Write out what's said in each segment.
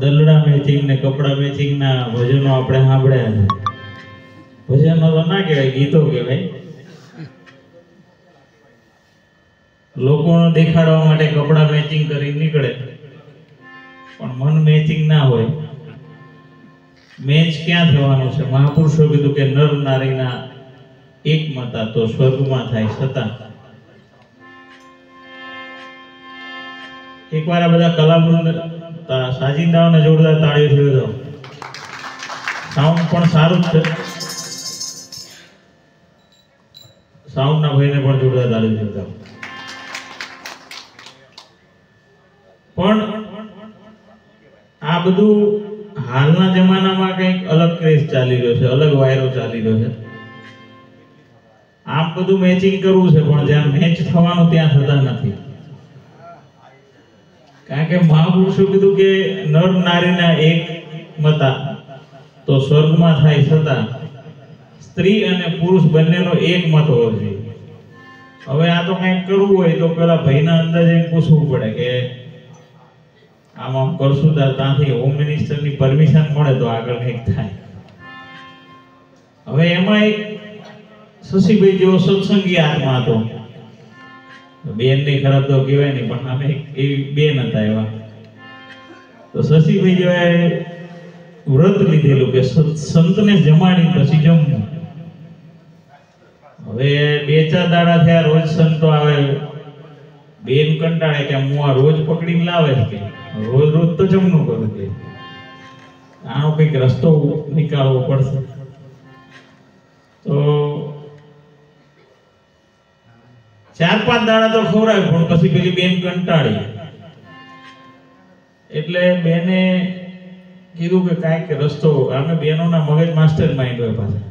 દલડા matching ને કપડા matching ના ભજનો આપણે સાંભળ્યા છે. ભજનો તો ના કહેવાય, ગીતો કહેવાય. લોકોને દેખાડવા માટે કપડા મેચિંગ કરી નીકળે, પણ મન મેચિંગ ના હોય. મેચ ક્યાં થવાનું છે? મહાપુરુષો કીધું કે નર નારીના એક મતા તો સ્વર્ગમાં થાય છતાં. એકવાર આ બધા કલાવૃંદ સાજિંદાઓને જોરદાર તાળીઓ દો. સાઉન્ડ પણ સારું જ છે. સાઉન્ડના ભાઈને પણ જોરદાર તાળીઓ દો. પણ આ બધું હાલના જમાનામાં કંઈક અલગ ક્રેઝ ચાલી રહ્યો છે, અલગ વાયરો ચાલી રહ્યો છે. આમ બધું મેચિંગ કરવું છે, પણ જ્યાં મેચ થવાનું ત્યાં થતા નથી. કારણ કે મહાપુરુષો કીધું કે નર નારીના એક મતા તો સ્વર્ગમાં થાય છતાં સ્ત્રી અને પુરુષ બંનેનો એક મત હોવો જોઈએ. હવે આ તો કંઈક કરવું હોય તો પેલા ભાઈના અંદાજે પૂછવું પડે કે આમ કરશું ત્યાંથી હોમ મિનિસ્ટરની પરમિશન મળે તો આગળ કંઈક થાય. હવે એમાં શશીભાઈ જેવો સત્સંગી આત્મા હતો. બેન ની ખરાબ તો કહેવાય નહીં, પણ અમે એવી બેન હતા એવા. તો શશીભાઈ જેવાએ વ્રત લીધેલું કે સંતને જમાડી પછી જમવું. હવે 2-4 દાડા થયા, રોજ સંતો આવે. બેન કંટાળે કે હું આ રોજ પકડીને લાવે કે રોજ રોજ તો જમનું કરું કે આનો કંઈક રસ્તો નીકાળવો પડશે. તો 4-5 દાડા તો ખવડાવ્યું, પણ પછી પેલી બેન કંટાળી. એટલે બેને કીધું કે કાંઈક રસ્તો. અમે બેનોના મગજ માસ્ટર માઇન્ડ હોય પાછા.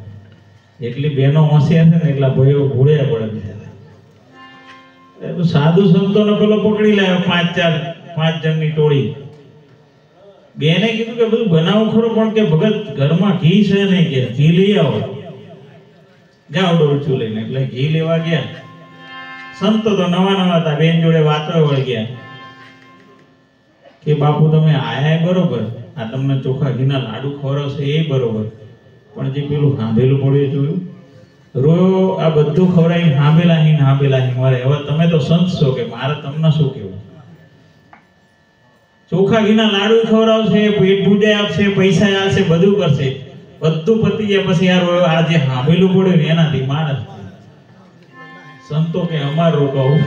એટલી બેનો હોશિયાર છે ને એટલા ભાઈઓ ભૂળ્યા પડે બિચારા. સાધુ સંતોને પેલો પકડી લાવ્યો 5 જણની ટોળી. બેને કીધું કે બધું બનાવું ખરું, પણ કે ભગત ઘરમાં ઘી છે નહીં, કે ઘી લઈ આવો. જાઓ ડોલચું લઈને. એટલે ઘી લેવા ગયા. સંતો તો નવા હતા, બેન જોડે વાતો વળગ્યા કે બાપુ તમે આયા બરોબર, આ તમને ચોખા ઘીના લાડુ ખવડાવશે એ બરોબર, પણ જે પેલું હાંભેલું પડ્યું જોયું, રોયો આ બધું ખવડાવી હાંભેલા મારે. હવે તમે તો સંત છો, કે મારે તમને શું કેવું? ચોખા ઘીના લાડુ ખવડાવશે, પેટ પૂજા આપશે, પૈસા આપશે, બધું કરશે. બધું પતી જાય પછી યાર આ જે હાંભેલું પડ્યું ને એનાથી માણસ. સંતો કે અમાર રોકાવું.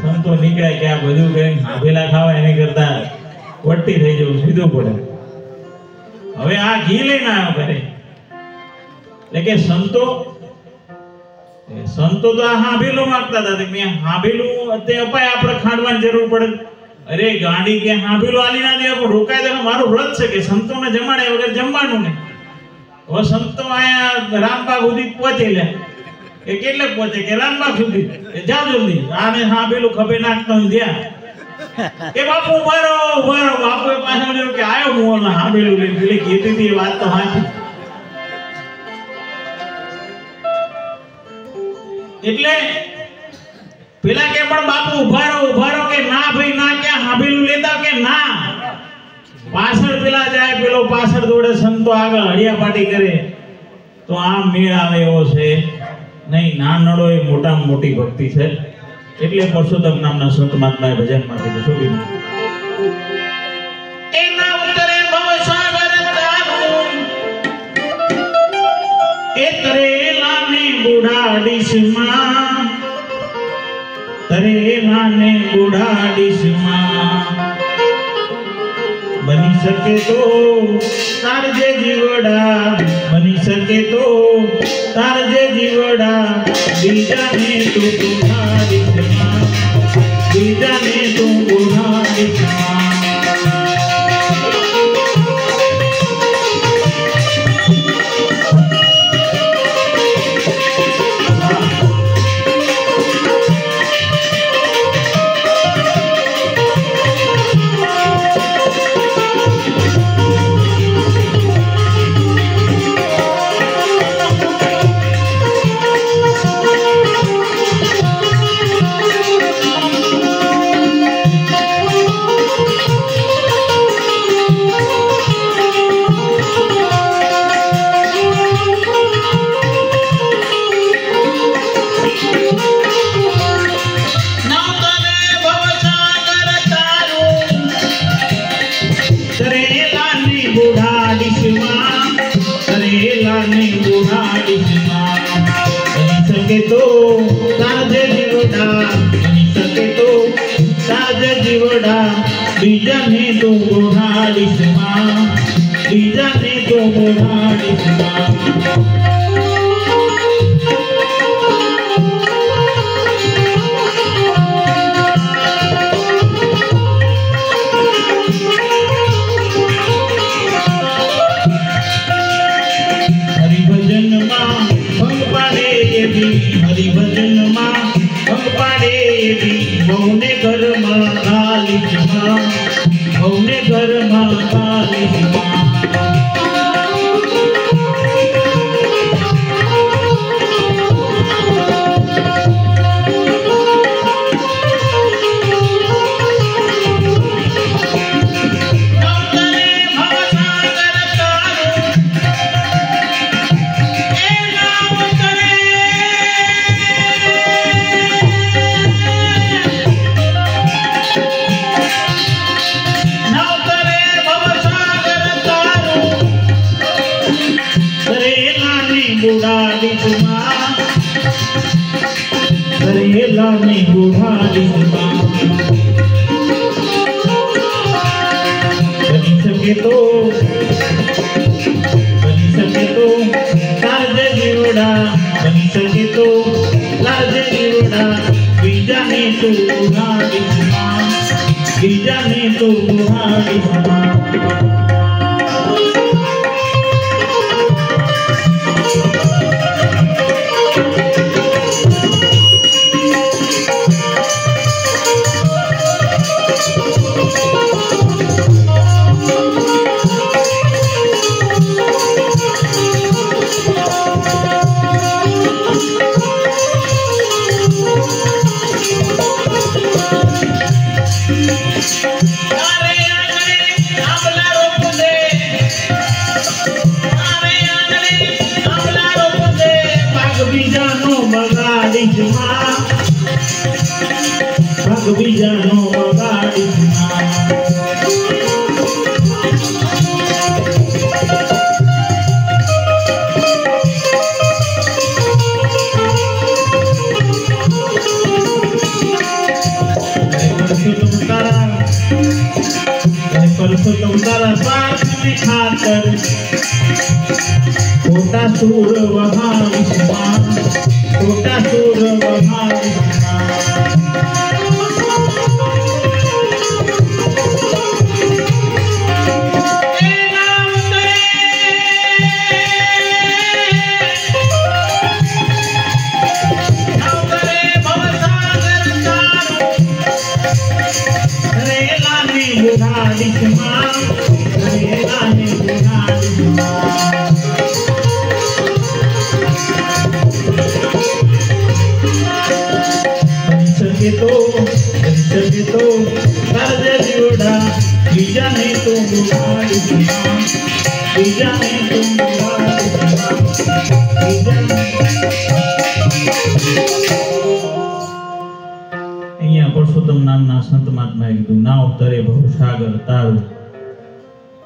સંતો નીકળ્યા કે આ બધું કરીને હાંભેલા ખાવા એની કરતા વટ્ટી થઈ જવું સીધું પડે. હવે આ ઘી લઈને આવ્યો ઘરે. એટલે કે સંતો તો આ હાંભેલું માંગતા હતા. મેં હાંભેલું તે અપાય, આપણે ખાંડવાની જરૂર પડે. અરે ગાડી કે હાંભેલું આલી ના દે, પણ રોકાય તો મારું વ્રત છે કે સંતોને જમાડે વગર જમવાનું નહીં. હવે સંતો આયા રામબાગ સુધી પહોંચેલા. એ કેટલે પહોંચે કે રામબાગ સુધી. જા જલ્દી, આને હાંભેલું ખભે નાખતો ધ્યાન કે બાપુ ઉભારો. બાપુએ પાછળ કે આયો હું હાંભેલું લઈને. પેલી કીધી હતી વાત તો સાચી. એટલે પેલા કે પણ બાપુ ઉભારો કે ના ભાઈ ના, ક્યાં હાંભેલું લેતા કે ના. પાછળ પેલા જાય, પેલો પાછળ દોડે, સંતો આગળ હળિયાપાટી કરે. તો આમ મેળ આવે એવો છે નહીં. ના નડો એ મોટામાં મોટી ભક્તિ છે. એટલે પરસોત્તમ નામના સંત મહાત્માએ ભજનમાં કીધું, શું કીધું? એના ઉતરે ભવસાગર તારું, એ તરેલાને બુઢાડીશમાં, તરેલાને બુઢાડીશમાં. બની શકે તો તારજે જીવડા, બની શકે તો તારજે જીવડા. બીજાને તું બુઢાડીશમાં, બીજાને તું બુઢાડીશમાં. તારજ જીવડા બીજાને તું બોલાડીશ માં, બીજાને તું બોલાડીશ માં.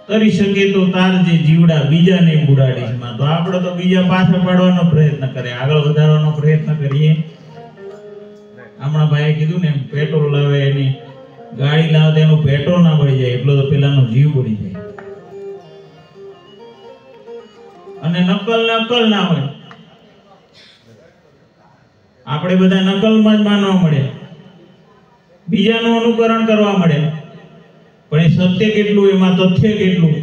તરી શકે તો તારજે જીવડા બીજાને બુડાડીશ માં. તો આપણે તો બીજા પાછળ પાડવાનો પ્રયત્ન કરે, આગળ વધારવાનો પ્રયત્ન કરીએ. હમણાં ભાઈએ કીધું ને પેટ્રોલ લાવે એની ગાડી લાવે એનું પેટ્રોલ ના બળી જાય એટલો તો પેલાનો જીવ બળી જાય. અને નકલ ના હોય. આપણે બધા નકલમાં જ માનવા મળે, બીજાનું અનુકરણ કરવા મળે. પણ એ સત્ય કેટલું, એમાં તથ્ય કેટલું,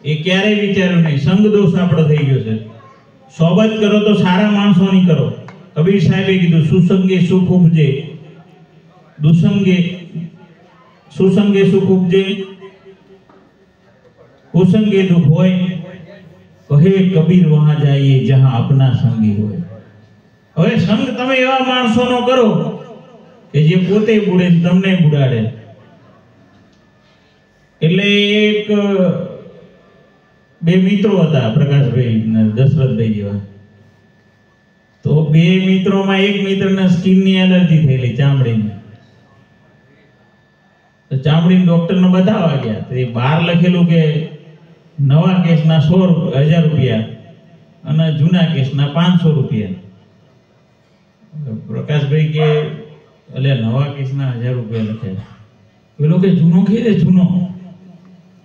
એ ક્યારેય વિચાર્યું નહીં. સંગ દોષ આપણો થઈ ગયો છે. સોબત કરો તો સારા માણસોની કરો. કબીર સાહેબે કીધું સુસંગે સુખ ઉપજે, સુસંગે સુખ ઉપજે, કુસંગે દુઃખ હોય. કહે કબીર વહાં જાઈએ જહાં અપના સંગી હોય. હવે સંગ તમે એવા માણસોનો કરો કે જે પોતે બુડે તમને બુડાડે. એટલે એક બે મિત્રો હતા, પ્રકાશભાઈ ને દશરથભાઈ જેવા. તો બે મિત્રોમાં એક મિત્રના સ્કિનની એલર્જી થયેલી, ચામડીની. તો ચામડીના ડોક્ટરને બતાવવા ગયા. તો એ બહાર લખેલું કે નવા કેસના 1000 રૂપિયા અને જૂના કેસના 500 રૂપિયા. પ્રકાશભાઈ કે એટલે નવા કેસના 1000 રૂપિયા લખે. પેલો કે જૂનો કહી દે જૂનો.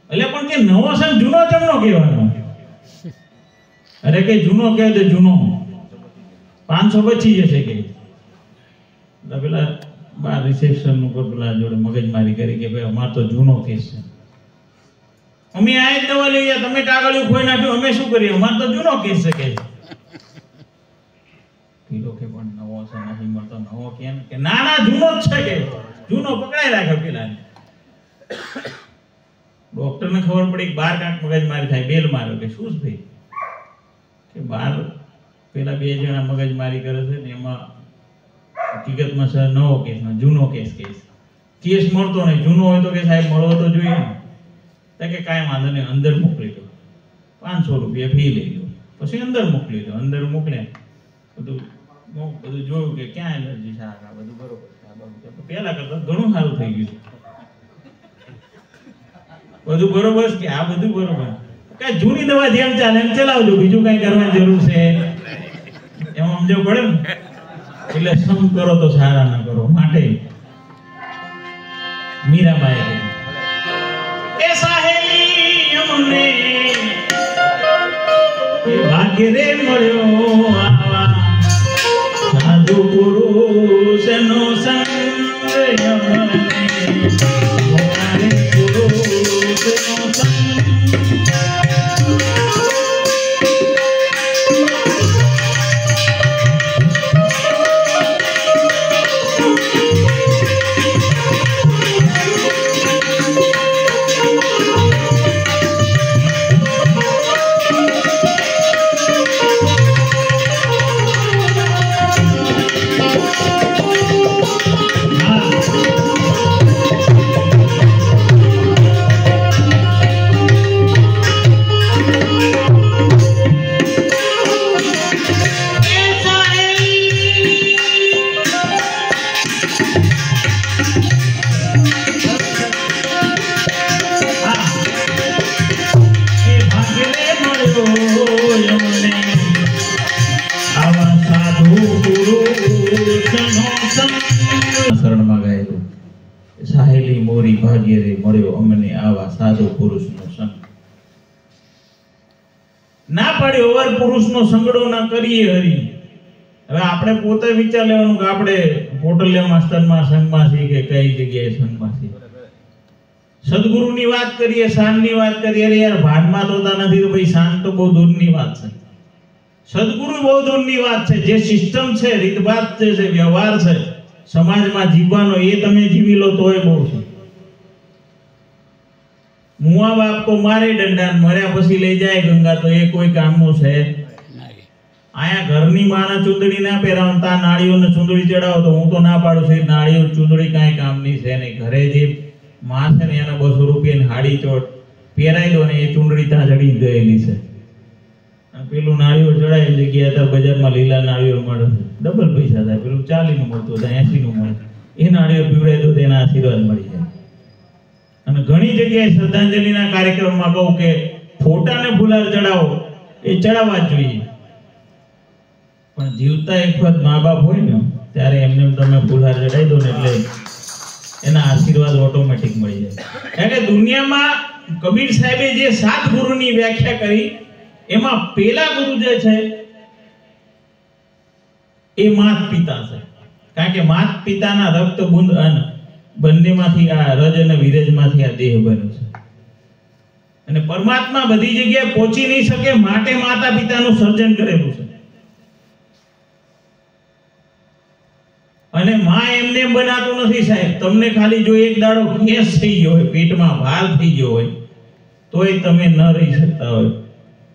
એટલે પણ કે નવો છે ને જૂનો ચમનો કહેવાનો. અરે કે જૂનો કહે દે જૂનો 500 બચી જશે કે. પેલા બાર રિસેપ્શન નું પેલા જોડે મગજમારી કરી કે ભાઈ અમાર તો જૂનો કેસ છે, અમે આ જ દવા લઈ ગયા, તમે કાગળિયું ખોઈ નાખ્યું, અમે શું કરીએ, અમાર તો જૂનો કેસ છે કે. પીલો કે પણ નવો છે નથી મળતો, નવો કે ના ના જૂનો જ છે કે, જૂનો પકડાઈ રાખે પેલા. ડોક્ટર ને ખબર પડી બાર કાંક મગજમારી થાય, બેલ માર્યો કે શું છે ભાઈ, કે બાર પેલા 2 જણા મગજમારી કરે છે ને એમાં હકીકતમાં સર નવો કેસ ના જૂનો કેસ મળતો નહીં. જૂનો હોય તો કે સાહેબ મળવો તો જોઈએ ને. કે કાંઈ વાંધો નહીં, અંદર મોકલી દો, 500 રૂપિયા ફી લઈ લો, પછી અંદર મોકલી દો. અંદર મોકલ્યા, બધું જોયું કે ક્યાં એલર્જી છે, આ બધું બરોબર છે, પહેલા કરતા ઘણું સારું થઈ ગયું, બધું બરોબર છે કે આ બધું બરોબર. કઈ જૂની દવા જેમ ચાલે એમ ચલાવજો, બીજું કઈ કરવાની જરૂર છે એમ સમજો પડે ને. એટલે સમ કરો તો સારા ના કરો. માટે મીરાબાઈ એ સાહેલી અમને એ ભાગ્ય રે મળ્યો આવા સાધુ પુરુષનો સંગ અમને પુરુષનો સંગ. શરણમાં ગાયેલું સાહેલી મોરી ભાગ્ય રે મળ્યો અમને આવા સાધુ પુરુષનો સંગ. ના પાડ્યો અવર પુરુષનો સંગડો ના કરીએ હરી. હવે આપણે પોતે વિચાર લેવાનું કે આપણે પોટલિયા માસ્તરમાં સંગમાં છીએ કે કઈ જગ્યાએ સંગમાં છીએ. સદગુરુની વાત કરીએ, શાનની વાત કરીએ, અરે યાર ભાનમાં તોતા નથી તો ભાઈ શાન તો બહુ દૂરની વાત છે. સદગુરુ બહુ દૂરની વાત છે. જે સિસ્ટમ છે, રીતભાત છે, વ્યવહાર છે સમાજમાં જીવવાનો, એ તમે જીવી લો તોય બહુ છે. મુઆ બાપ તો મારે દંડા, મર્યા પછી લઈ જાય ગંગા, તો એ કોઈ કામનું છે. આયા ઘરની માના ચૂંદડી ના પહેરાવતા, નાળીઓને ચૂંદડી ચડાવો તો હું તો ના પાડું છું, નાળીઓ ચૂંદડી કાંઈ કામની છે નહીં. ઘરે જે માં છે ને એને 200 રૂપિયાની હાડી ચોટ પહેરાઈ દો ને એ ચૂંદડી ત્યાં જડી ગયેલી છે. પેલું નાળિયેર ચડાય જગ્યાએ તો બજારમાં લીલા નાળિયેર મળે, ડબલ પૈસા થાય. પેલું 40 નું મળતું હોય 80 નું મળે, એ નાળિયેર પીવડાય તો તેના આશીર્વાદ મળી જાય. અને ઘણી જગ્યાએ શ્રદ્ધાંજલિના કાર્યક્રમમાં કહું કે ફોટાને ફુલાર ચડાવો, એ ચડાવવા જ જોઈએ, પણ જીવતા એક વખત મા બાપ હોય ને ત્યારે એમને તમે ફુલાર ચડાવી દો ને એટલે એના આશીર્વાદ ઓટોમેટિક મળી જાય. કારણ કે દુનિયામાં કબીર સાહેબે જે 7 ગુરુની વ્યાખ્યા કરી એમાં પેલા ગુરુ જે છે એ માત પિતા છે. કારણ કે માત પિતાના રક્ત બુંદ બંનેમાંથી આ રજ અને વિરજમાંથી આ દેહ બન્યો છે. અને પરમાત્મા બધી જગ્યાએ પહોંચી નહીં શકે માટે માતા પિતાનું સર્જન કરેલું છે. અને માં એમને એમ બનાતું નથી સાહેબ. તમને ખાલી જો એક દાડો ગેસ થઈ ગયો હોય, પેટમાં ભાર થઈ ગયો હોય, તોય તમે ન રહી શકતા હોય.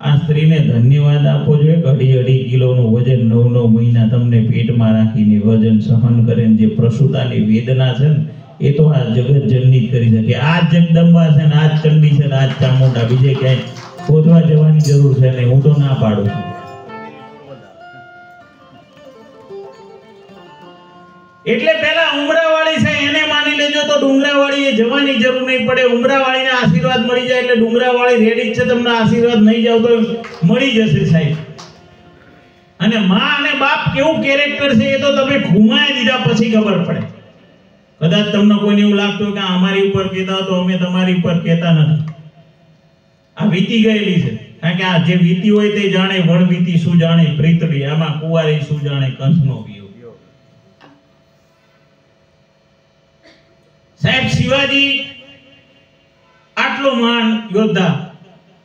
આ સ્ત્રીને ધન્યવાદ આપવો જોઈએ. 2.5 કિલોનું વજન 9 મહિના તમને પેટમાં રાખીને વજન સહન કરીને જે પ્રસૂતાની વેદના છે ને એ તો આ જગત જનની કરી શકે. આ જગદંબા છે ને, આ ચંડી છે ને, આ ચામુંડા, બીજે ક્યાંય શોધવા જવાની જરૂર છે નહીં. હું તો ના પાડું છું. એટલે પેલા ઉમરાવાળી છે એને માની લેજો તો ડુંગરાવાળી એ જવાની જરૂર નહીં પડે. ઉમરાવાળીને આશીર્વાદ મળી જાય એટલે ડુંગરાવાળી રેડી જ છે, તમને આશીર્વાદ નહીં જાવ તો મળી જશે સાહેબ. અને માં અને બાપ કેવું કેરેક્ટર છે એ તો તમે ઘુમાઈ દીધા પછી ખબર પડે. કદાચ તમને કોઈને એવું લાગતું હોય કે અમારી ઉપર કહેતા તો અમે તમારી ઉપર કહેતા નથી. આ વીતી ગયેલી છે. કારણ કે આ જે વીતી હોય તે જાણે વણ વીતી શું જાણે પ્રીતડી, આમાં કુંવારી શું જાણે કંઠનો પીયો. સાહેબ શિવાજી આટલો મહાન યોદ્ધા,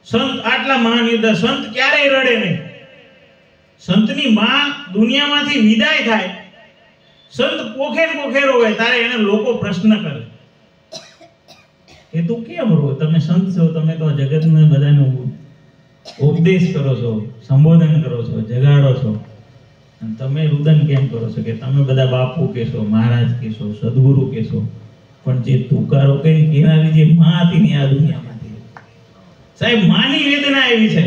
સંત આટલા મહાન યોદ્ધા, સંત ક્યારેય રડે નહીં. સંતની માં દુનિયામાંથી વિદાય થાય, સંત પોખે પોખે રોવે, તારે એને લોકો પ્રશ્ન કરે કે તું કેમ રો? તમે સંત છો, તમે તો જગતને બધાને ઉપદેશ કરો છો, સંબોધન કરો છો, જગાડો છો, અને તમે રુદન કેમ કરો છો કે તમે બધા બાપુ કહેશો, મહારાજ કહેશો, સદગુરુ કહેશો, પણ જે તુકારો કરી કેનારી જે માં હતી ને આ દુનિયામાંથી. સાહેબ માની વેદના એવી છે,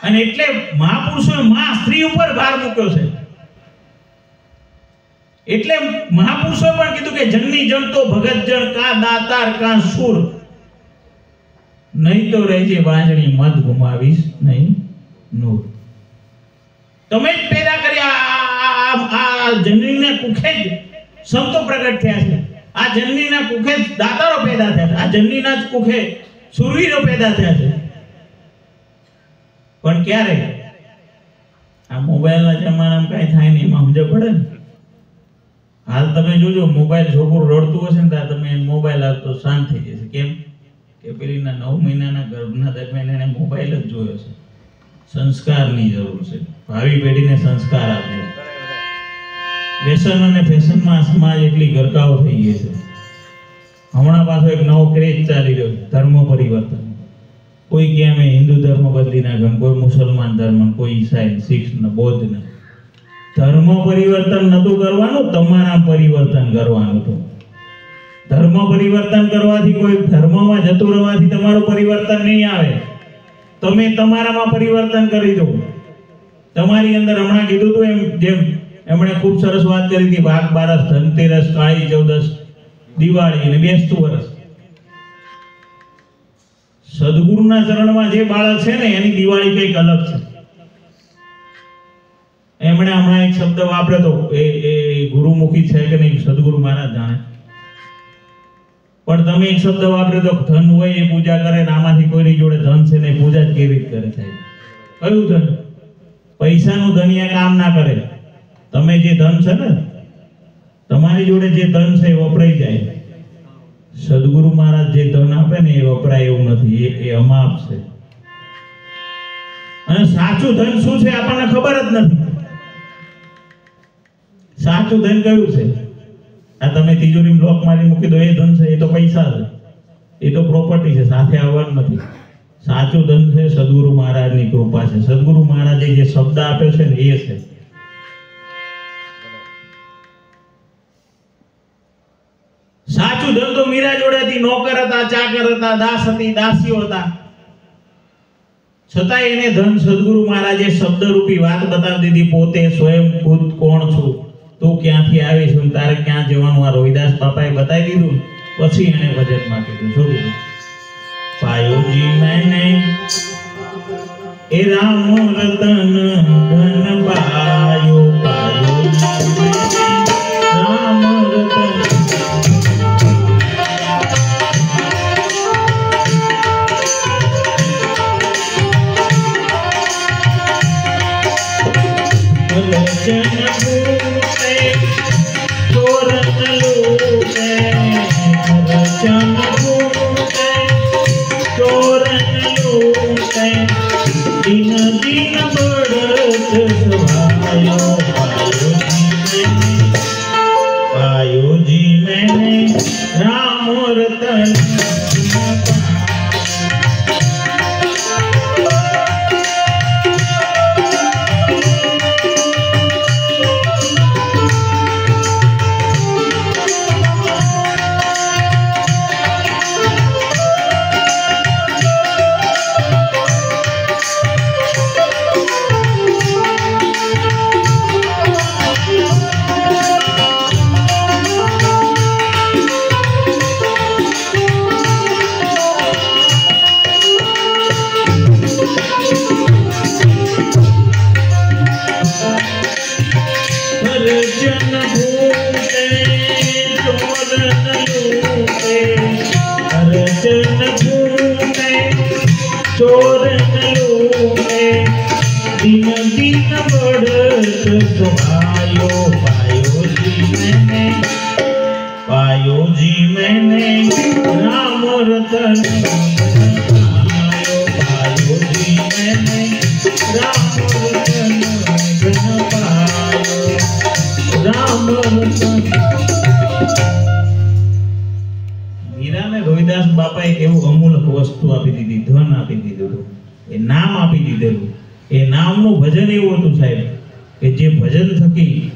અને એટલે મહાપુરુષોએ માં સ્ત્રી ઉપર ભાર મૂક્યો છે. એટલે મહાપુરુષોએ પણ કીધું કે જનની જન તો ભગત જન, કા દાતાર કા સુર, નહીં તો રહેજે વાંજણી મત ગુમાવીશ નહીં નૂર. તમે જ પેદા કર્યા, આ જનનીના કુખે જ સંતો પ્રગટ થયા છે. આ જનનીના કુખે દાતારો પેદા થયા છે. આ જનનીના જ કુખે સુરવીરો પેદા થયા છે. પણ ક્યારે આ મોબાઈલના જમાનામાં કઈ થાય ને એમાં સમજ પડે ને. હાલ તમે જોજો, મોબાઈલ છોકરું રડતું હશે ને ત્યારે તમે મોબાઈલ આપતો શાંત થઈ જશે. કેમ કે પેલીના 9 મહિનાના ગર્ભના દરમિયાન એને મોબાઈલ જ જોયો છે. સંસ્કારની જરૂર છે. ભાવિ પેઢીને સંસ્કાર આપજો. વ્યસન અને ફેશનમાં સમાજ એટલી ગરકાવ થઈ ગઈ છે. હમણાં પાછો એક નવો ક્રેઝ ચાલી રહ્યો છે, ધર્મ પરિવર્તન. કોઈ કે અમે હિન્દુ ધર્મ બદલી નાખ્યો, કોઈ મુસલમાન ધર્મ, કોઈ ઈસાઈ, શીખ ને બૌદ્ધ ને. ધર્મ પરિવર્તન નતું કરવાનું, તમારા પરિવર્તન કરવાનું હતું. ધર્મ પરિવર્તન કરવાથી, કોઈ ધર્મમાં જતું રહેવાથી તમારું પરિવર્તન નહીં આવે. તમે તમારામાં પરિવર્તન કરી દો. તમારી અંદર હમણાં કીધું હતું એમ, જેમ એમણે ખૂબ સરસ વાત કરી હતી, વાઘ બારસ, ધનતેરસ, કાળી ચૌદસ, દિવાળી અને બેસતું વર્ષ. સદગુરુના ચરણમાં જે બાળક છે ને એની દિવાળી કંઈક અલગ છે. એમણે હમણાં એક શબ્દ વાપર્યો તો, એ ગુરુમુખી છે કે નહીં સદગુરુ મહારાજ જાણે, પણ તમે એક શબ્દ વાપર્યો તો, ધન હોય એ પૂજા કરે ને આમાંથી કોઈની જોડે ધન છે ને પૂજા જ કેવી રીતે કરે? સાહેબ કયું ધન? પૈસાનું ધનિયા કામ ના કરે. તમે જે ધન છે ને, તમારી જોડે જે ધન છે એ વપરાઈ જાય. સદગુરુ મહારાજ જે ધન આપે ને એ વપરાય એવું નથી, એ અમાપ છે. અને સાચું ધન શું છે આપણને ખબર જ નથી. સાચું ધન કયું છે? આ તમે તિજોરી બ્લોક મારી મૂકી દો એ ધન છે? એ તો પૈસા છે, એ તો પ્રોપર્ટી છે, સાથે આવવાનું નથી. સાચું ધન છે સદગુરુ મહારાજની કૃપા છે. સદગુરુ મહારાજે જે શબ્દ આપ્યો છે ને એ છે. સાચું ધન તો મીરા જોડે હતી. નોકર હતા, ચાકર હતા, દાસ હતી, દાસીઓ હતા, છતાં એને ધન સદગુરુ મહારાજે શબ્દરૂપી વાત બતાવી દીધી. પોતે સ્વયં ખુદ કોણ છું, તું ક્યાંથી આવી છું, તારે ક્યાં જવાનું, આ રોહિદાસ બાપાએ બતાવી દીધું. પછી એને ભજનમાં કીધું, શું કીધું? પાયોજી મેને એ રામ રતન ધન પાયો, પાયોજી મેને રામ રતન. नाचन घूमे चोर लूटे दिन दिन बढ़त सुहायो पायो जी मैंने राम रतन पायो जी मैंने राम रतन धन पायो राम रतन। मीरा ने रोहिदास बापा एक એવું અમૂલ્ય વસ્તુ આપી દીધી, ધન આપી દીધું, એ નામ આપી દીધેલું। એ નામનું ભજન એવું હતું સાહેબ કે જે ભજન થકી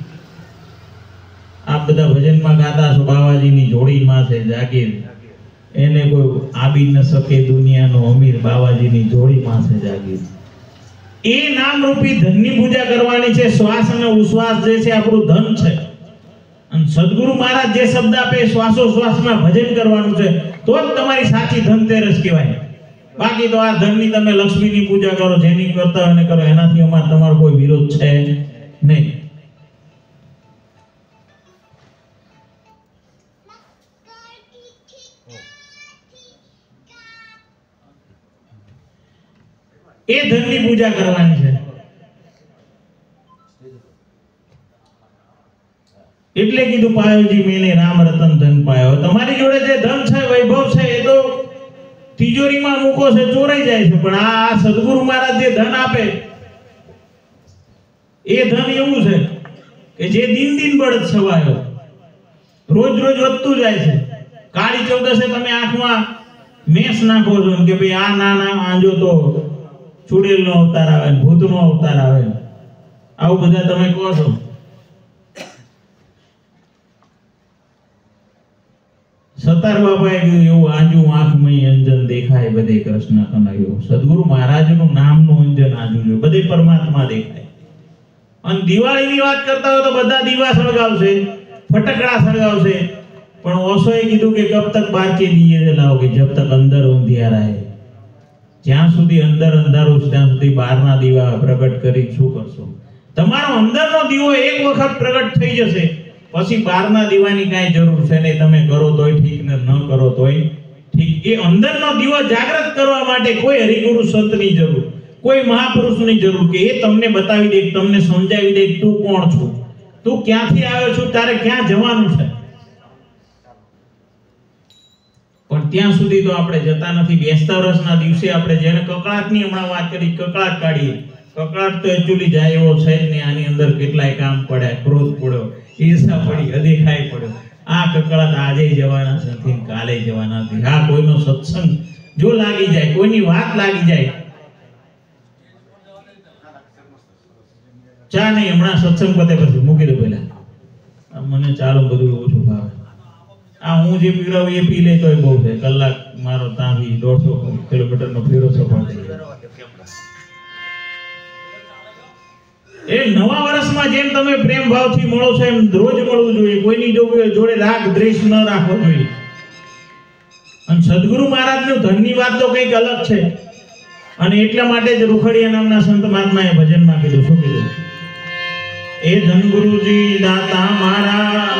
આપ બધા ભજનમાં ગાતા છો, બાવાજીની જોડીમાં છે જાગીર, એને કોઈ આબી ન શકે દુનિયાનો અમીર, બાવાજીની જોડીમાં છે જાગીર। એ નામ રૂપી ધનની પૂજા કરવાની છે। શ્વાસ અને ઉશ્વાસ જે છે આપણું ધન છે, અને સદગુરુ મહારાજ જે શબ્દ આપે શ્વાસોશ્વાસમાં ભજન કરવાનું છે, તો જ તમારી સાચી ધનતેરસ કહેવાય। બાકી તો આ ધનની તમે લક્ષ્મીની પૂજા કરો, જેની કરતા હોય એને કરો, એનાથી અમાર તમારો કોઈ વિરોધ છે નહીં। એ ધનની પૂજા કરવાની છે। એટલે કીધું પાયોજી મેને રામ રતન ધન પાયો। તમારી જોડે જે ધન છે, વૈભવ છે, એ તો તિજોરીમાં મૂકો છે, ચોરાઈ જાય છે, પણ આ સદગુરુ મહારાજ જે ધન આપે એ ધન એવું છે કે જે દિન દિન બળદ છવાયો, રોજ રોજ વધતું જાય છે। કાળી ચૌદસે તમે આંખમાં મેસ નાખો છો કે ભાઈ આ ના આંજો તો ચુડેલનો અવતાર આવે, ભૂતનો અવતાર આવે, આવું બધા તમે કહો છો। સતાર બાપાએ કીધું એવું આંજુ આંખમય અંજન દેખાય બધે કૃષ્ણ કનૈયો। સદગુરુ મહારાજનું નામનું અંજન આંજુ જો બધે પરમાત્મા દેખાય। અને દિવાળીની વાત કરતા હોય તો બધા દીવા સળગાવશે, ફટકડા સળગાવશે, પણ ઓશોએ કીધું કે કબ તક બાર કે દિયે જલાઓગે જબ તક અંદર અંધિયારા હે। જ્યાં સુધી અંદર અંધારું છે ત્યાં સુધી બહારના દીવા પ્રગટ કરી શું કરશો? તમારો અંદરનો દીવો એક વખત પ્રગટ થઈ જશે, પછી બહારના દીવાની કાંઈ જરૂર છે નહીં। તમે કરો તોય ઠીક ને ન કરો તોય ઠીક। એ અંદરનો દીવો જાગૃત કરવા માટે કોઈ હરિગુરુ સંતની જરૂર, કોઈ મહાપુરુષની જરૂર કે એ તમને બતાવી દે, તમને સમજાવી દે તું કોણ છું, તું ક્યાંથી આવ્યો છું, તારે ક્યાં જવાનું છે। પણ ત્યાં સુધી તો આપણે જતા નથી। બેસતા વર્ષના દિવસે આપણે જેને કકળાટની હમણાં વાત કરી, કકળાટ કાઢીએ, કકળાટ તો એક્ચ્યુઅલી જાય એવો છે જ નહીં। આની અંદર કેટલાય કામ પડ્યા, ક્રોધ પડ્યો, ઈર્ષા પડી, અદેખાઈ પડ્યો। આ કકળાટ આજે જવાના નથી, કાલે જવાના નથી। હા, કોઈનો સત્સંગ જો લાગી જાય, કોઈની વાત લાગી જાય, ચા નહીં હમણાં સત્સંગ પતે પછી મૂકી દો પેલા, મને ચાલો બધું ઓછું ભાવે। આ હું જે પીવડાવું એ પી લે તોય બહુ છે। કલાક મારો ત્યાંથી 150 કિલોમીટરનો ફેરો સફળ થઈ જાય। એ નવા વર્ષમાં જેમ તમે પ્રેમ ભાવથી મળો છો એમ રોજ મળવું જોઈએ। કોઈની જોડે રાગ દ્વેષ ન રાખવો જોઈએ। અને સદગુરુ મહારાજનું ધનની વાત તો કંઈક અલગ છે, અને એટલા માટે જ રૂખડિયા નામના સંત મહાત્માએ ભજનમાં કીધું, શું કીધું? એ ધન ગુરુજી દાતા મારા,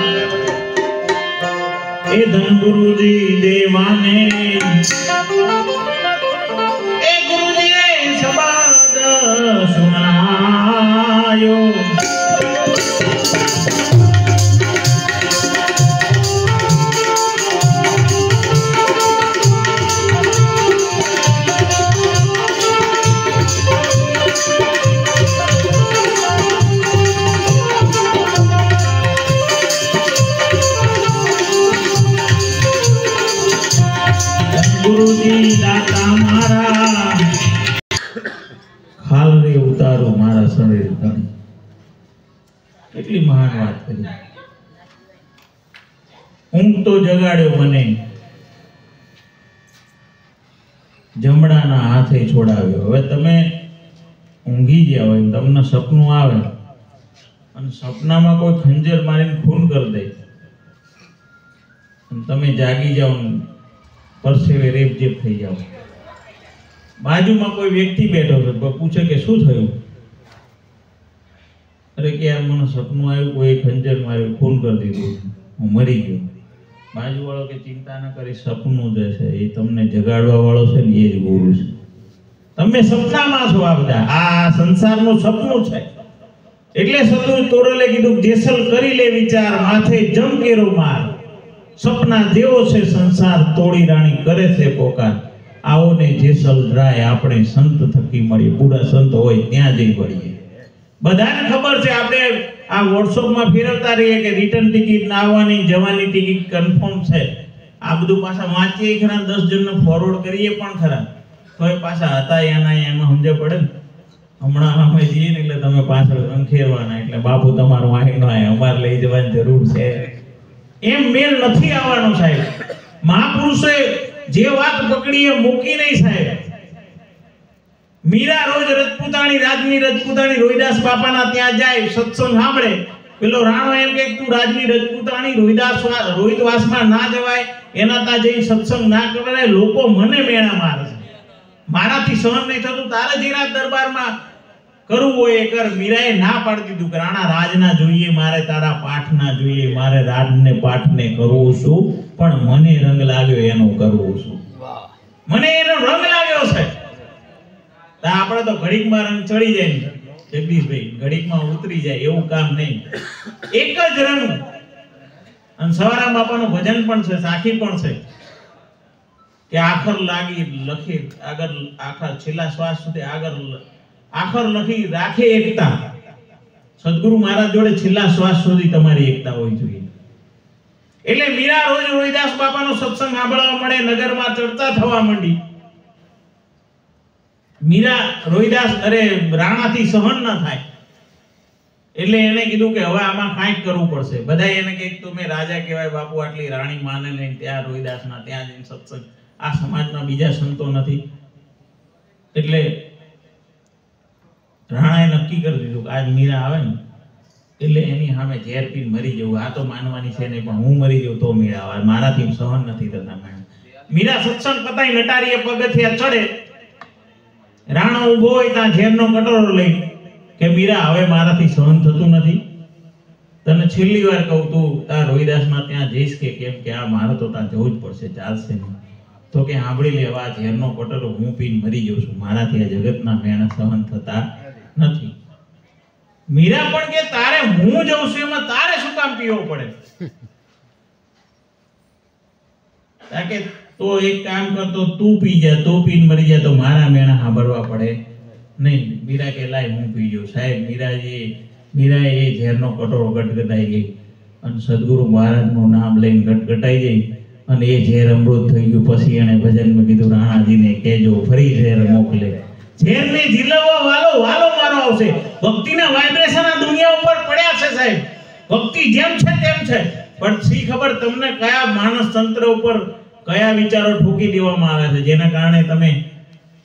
એ ધન ગુરુજી દેવાને, એ ગુરુજીએ શબ્દ સુનાયો। ગુરુજી દાતા મારા, ખાલ રે ઉતારો મારા શરીર ગણી। કેટલી મહાન વાત કરી। ઊંઘ તો જગાડ્યો મને, જમણાના હાથે છોડાવ્યો। હવે તમે ઊંઘી ગયા હોય, તમને સપનું આવે અને સપનામાં કોઈ ખંજર મારીને ખૂન કરી દે, અને તમે જાગી જાઓ, પરસેવે રેપઝેપ થઈ જાઓ, બાજુમાં કોઈ વ્યક્તિ બેઠો છે, પૂછે કે શું થયું? અરે કે યાર મને સપનું આવ્યું, કોઈ ખંજર માર્યું, ખૂન કરી દીધું, હું મરી ગયો। બાજુવાળો કે ચિંતા ન કરી, સપનું જે છે એ તમને જગાડવા વાળો છે ને એ જ ગુરુ છે. તમે સપનામાં છો. આ બધા આ સંસારનું સપનું છે. એટલે સદગુરુ તોરલે કીધું જેસલ કરી લે વિચાર, માથે જમ કેરો માર, સપના જેવો છે સંસાર, તોડી રાણી કરે છે પોકાર. આવો ને જેસલ રાય આપણે સંત થકી મળીએ, પૂરા સંત હોય ત્યાં જઈ મળીએ. બધાને ખબર છે, આપણે આ વોટ્સઅપમાં ફેરવતા રહીએ કે રિટર્ન ટિકિટ ના આવવાની, જવાની ટિકિટ કન્ફર્મ છે. આ બધું પાછા વાંચીએ ખરા, 10 જણને ફોરવર્ડ કરીએ પણ ખરા, તોય પાછા હતા એના એમાં સમજે પડે ને. હમણાં અમે જઈએ ને એટલે તમે પાછળ અંખેરવાના, એટલે બાપુ તમારું વાહી નો આય, અમારે લઈ જવાની જરૂર છે એમ મેલ નથી આવવાનો સાહેબ. મહાપુરુષે જે વાત પકડી એ મૂકી નહીં સાહેબ. મીરા રોજ રજપૂતાણી, રાજની રજપૂતાણી રોહિદાસ બાપાના ત્યાં જાય, સત્સંગ સાંભળે. પેલો રાણો એમ કે તું રાજની રજપૂતાણી રોહિતવાસમાં ના જવાય, એના ત્યાં જઈ સત્સંગ ના કરાય, લોકો મને મેણા મારે છે, મારાથી સહન નહીં થતું, તારે જીરાજ દરબારમાં કરવું હોય એ કર. મીરાએ ના પાડી દીધું કે રાણા રાજના જોઈએ, મારે તારા પાઠના જોઈએ, મારે રાજને પાઠને કરવું છું, પણ મને રંગ લાગ્યો એનું કરવું છું, મને એનો રંગ લાગ્યો છે. આપણે તો ઘડીકમાં રંગ ચડી જાય ને જગદીશભાઈ, ઘડીકમાં ઉતરી જાય એવું કામ નહીં. એક જ રંગ. અને સવારામ બાપાનું ભજન પણ છે, સાખી પણ છે કે આખર લાગી લખી આગળ, આખા છેલ્લા શ્વાસ સુધી આગળ આખર લખી રાખે એકતા. સદગુરુ મહારાજ જોડે છેલ્લા શ્વાસ સુધી તમારી એકતા હોવી જોઈએ. એટલે મીરા રોજ રોહિદાસ બાપાનો સત્સંગ સાંભળવા મળે, નગરમાં ચર્ચા થવા માંડી. મીરા રોહિદાસ રાણાથી સહન ન થાય એટલે એને કીધું કે હવે આમાં કાંઈક કરવું પડશે. બધા એને કહે તો મેં રાજા કહેવાય બાપુ, આટલી રાણી માને લઈને ત્યાં રોહિદાસના ત્યાં જઈને સત્સંગ, આ સમાજના બીજા સંતો નથી. એટલે રાણાએ નક્કી કરી દીધું કે આજ મીરા આવે ને એટલે એની સામે ઝેર પીને મરી જવું. આ તો માનવાની છે નહીં, પણ હું મરી જઉં તો મીરા આવે, મારાથી સહન નથી થતા. મીરા સત્સંગ પતાઈ નટારીએ પગથિયા ચડે, રાણો ઊભો હોય ત્યાં ઝેરનો કટોરો લઈ કે મીરા હવે મારાથી સહન થતું નથી, તને છેલ્લી વાર કહું, તું તાર રોહિદાસમાં ત્યાં જઈશ કે કેમ? કે આ મારે તો ત્યાં જવું જ પડશે, ચાલશે નહીં. તો કે સાંભળી લે, આ ઝેરનો કટોરો હું પીને મરી જઉં છું, મારાથી આ જગતના મેણા સહન થતા નથી. મીરા પણ કે તારે હું જઉં છું એમાં તારે શું કામ પીવો પડે? તાકે તો એક કામ કરતો, તું પી જા, તો પીને મરી જા, તો મારા મેણા સાંભળવા પડે નહીં. મીરા કે લાય હું પી જાઉં. સાહેબ મીરાએ એ ઝેરનો કટોરો ગટગટાઈ ગઈ અને સદગુરુ મહારાજનું નામ લઈને ગટગટાઈ ગઈ અને એ ઝેર અમૃત થઈ ગયું. પછી એને ભજનમાં કીધું રાણાજીને કહેજો ફરી ઝેર મોકલે, ઝેરને ઝીલવવા વાલો વાલો મારો આવશે. ભક્તિના વાઇબ્રેશન આ દુનિયા ઉપર પડ્યા છે સાહેબ. ભક્તિ જેમ છે તેમ છે, પણ સી ખબર તમને કયા માનસ તંત્ર ઉપર કયા વિચારો ઠોકી દેવામાં આવે છે, જેના કારણે તમે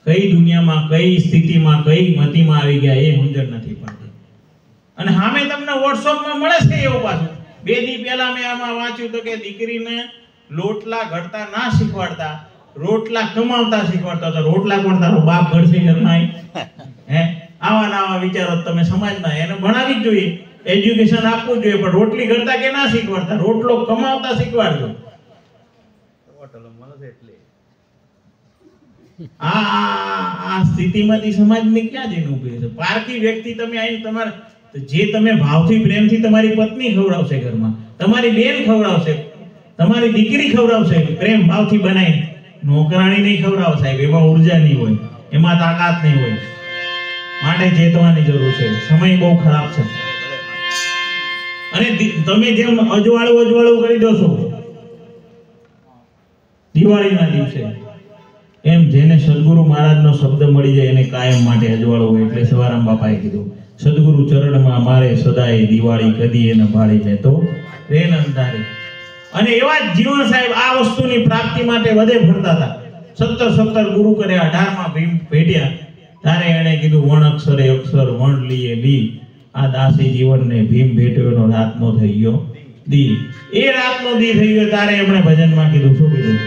કઈ દુનિયામાં, કઈ સ્થિતિમાં, કઈ મતિમાં આવી ગયા એ સમજણ નથી પડતી. અને સામે તમને વોટ્સઅપમાં મળે છે એવું પાછું. 2 દી પહેલા મેં આમાં વાંચ્યું તો કે દીકરીને લોટલા ઘડતા ના શીખવાડતા, રોટલા કમાવતા શીખવાડતા. તો રોટલા કોણ તારો બાપ ઘડશે ઘરમાં? હે, આવા આવા વિચારો તમે સમાજમાં એને ભણાવી જ જોઈએ, એજ્યુકેશન આપવું જોઈએ, પણ રોટલી ઘડતા કે ના શીખવાડતા, રોટલો કમાવતા શીખવાડજો. આ સ્થિતિમાંથી સમાજને ક્યાં જઈને ઊભી છે? પારકી વ્યક્તિ તમે આવીને તમારે જે તમે ભાવથી પ્રેમથી તમારી પત્ની ખવડાવશે ઘરમાં, તમારી બેન ખવડાવશે, તમારી દીકરી ખવડાવશે પ્રેમ ભાવથી બનાવીને, નોકરાણી નહીં ખવડાવો સાહેબ. એમાં ઉર્જા નહીં હોય, એમાં તાકાત નહીં હોય. માટે ચેતવાની જરૂર છે. સમય બહુ ખરાબ છે. અને તમે જેમ અજવાળું કરી દો છો દિવાળીના દિવસે, એમ જેને સદગુરુ મહારાજનો શબ્દ મળી જાય એને કાયમ માટે અજવાળું હોય. એટલે સવારામ બાપાએ કીધું, સદગુરુ ચરણમાં મારે સદાય દિવાળી કદી એને ભાળી જાય તો રેન અંધારી. અને એવા જ જીવન સાહેબ આ વસ્તુની પ્રાપ્તિ માટે વધે ફરતા હતા. 17 ગુરુ કર્યા, 18માં ભીમ ભેટ્યા, ત્યારે એને કીધું વણ અક્ષરે અક્ષર, વણ લીએ લી, આ દાસી જીવનને ભીમ ભેટ્યોનો રાતનો થઈ ગયો દી. એ રાતનો દી થઈ ગયો ત્યારે એમણે ભજનમાં કીધું, શું કીધું?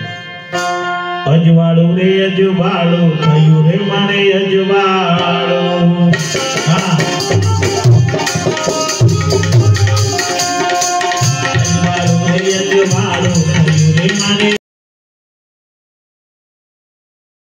અજવાળું રે અજવાળું થયું રે મારે અજવાળું. હા,